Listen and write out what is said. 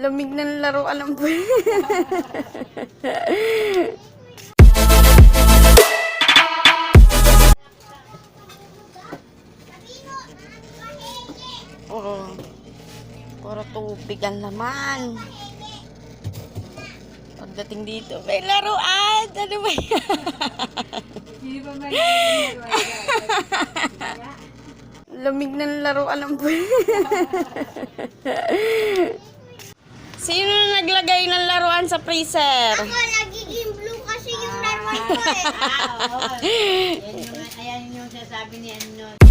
Lamig ng laro, alam po. Puro tubig ang laman. Pagdating dito, may laruan! Ano ba yan? Hindi ba may laruan? Lamig ng laro, alam po. Sino na naglagay ng laruan sa freezer? Ako, nagiging blue kasi yung laruan ko eh. Oo. Ayan yung sasabi ni ano.